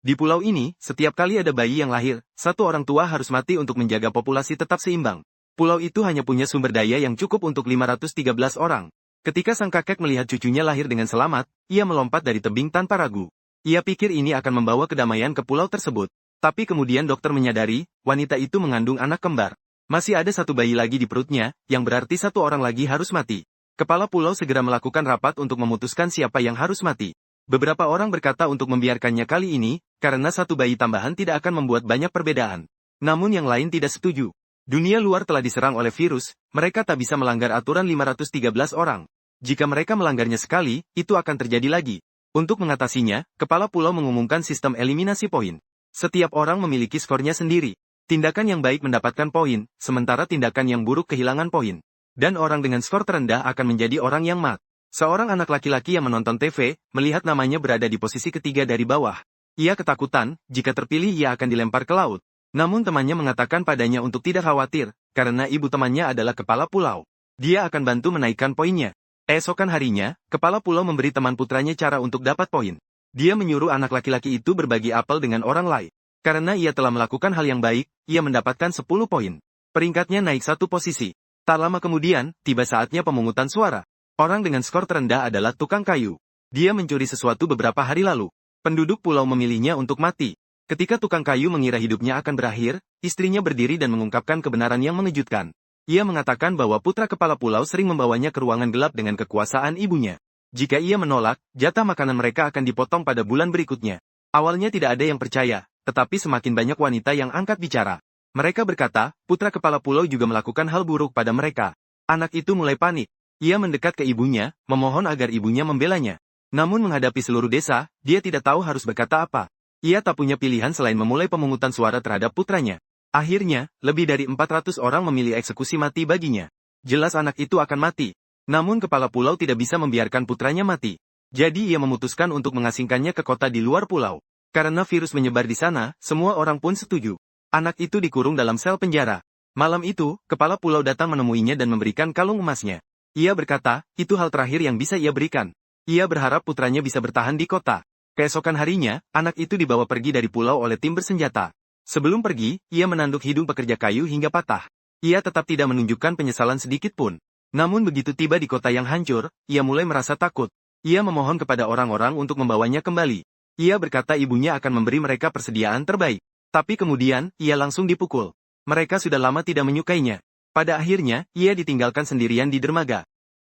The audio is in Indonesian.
Di pulau ini, setiap kali ada bayi yang lahir, satu orang tua harus mati untuk menjaga populasi tetap seimbang. Pulau itu hanya punya sumber daya yang cukup untuk 513 orang. Ketika sang kakek melihat cucunya lahir dengan selamat, ia melompat dari tebing tanpa ragu. Ia pikir ini akan membawa kedamaian ke pulau tersebut. Tapi kemudian dokter menyadari, wanita itu mengandung anak kembar. Masih ada satu bayi lagi di perutnya, yang berarti satu orang lagi harus mati. Kepala pulau segera melakukan rapat untuk memutuskan siapa yang harus mati. Beberapa orang berkata untuk membiarkannya kali ini, karena satu bayi tambahan tidak akan membuat banyak perbedaan. Namun yang lain tidak setuju. Dunia luar telah diserang oleh virus, mereka tak bisa melanggar aturan 513 orang. Jika mereka melanggarnya sekali, itu akan terjadi lagi. Untuk mengatasinya, kepala pulau mengumumkan sistem eliminasi poin. Setiap orang memiliki skornya sendiri. Tindakan yang baik mendapatkan poin, sementara tindakan yang buruk kehilangan poin. Dan orang dengan skor terendah akan menjadi orang yang mat. Seorang anak laki-laki yang menonton TV, melihat namanya berada di posisi ketiga dari bawah. Ia ketakutan, jika terpilih ia akan dilempar ke laut. Namun temannya mengatakan padanya untuk tidak khawatir, karena ibu temannya adalah kepala pulau. Dia akan bantu menaikkan poinnya. Esokan harinya, kepala pulau memberi teman putranya cara untuk dapat poin. Dia menyuruh anak laki-laki itu berbagi apel dengan orang lain. Karena ia telah melakukan hal yang baik, ia mendapatkan 10 poin. Peringkatnya naik satu posisi. Tak lama kemudian, tiba saatnya pemungutan suara. Orang dengan skor terendah adalah tukang kayu. Dia mencuri sesuatu beberapa hari lalu. Penduduk pulau memilihnya untuk mati. Ketika tukang kayu mengira hidupnya akan berakhir, istrinya berdiri dan mengungkapkan kebenaran yang mengejutkan. Ia mengatakan bahwa putra kepala pulau sering membawanya ke ruangan gelap dengan kekuasaan ibunya. Jika ia menolak, jatah makanan mereka akan dipotong pada bulan berikutnya. Awalnya tidak ada yang percaya, tetapi semakin banyak wanita yang angkat bicara. Mereka berkata, putra kepala pulau juga melakukan hal buruk pada mereka. Anak itu mulai panik. Ia mendekat ke ibunya, memohon agar ibunya membelanya. Namun menghadapi seluruh desa, dia tidak tahu harus berkata apa. Ia tak punya pilihan selain memulai pemungutan suara terhadap putranya. Akhirnya, lebih dari 400 orang memilih eksekusi mati baginya. Jelas anak itu akan mati. Namun kepala pulau tidak bisa membiarkan putranya mati. Jadi ia memutuskan untuk mengasingkannya ke kota di luar pulau. Karena virus menyebar di sana, semua orang pun setuju. Anak itu dikurung dalam sel penjara. Malam itu, kepala pulau datang menemuinya dan memberikan kalung emasnya. Ia berkata, itu hal terakhir yang bisa ia berikan. Ia berharap putranya bisa bertahan di kota. Keesokan harinya, anak itu dibawa pergi dari pulau oleh tim bersenjata. Sebelum pergi, ia menanduk hidung pekerja kayu hingga patah. Ia tetap tidak menunjukkan penyesalan sedikit pun. Namun begitu tiba di kota yang hancur, ia mulai merasa takut. Ia memohon kepada orang-orang untuk membawanya kembali. Ia berkata ibunya akan memberi mereka persediaan terbaik. Tapi kemudian, ia langsung dipukul. Mereka sudah lama tidak menyukainya. Pada akhirnya, ia ditinggalkan sendirian di dermaga.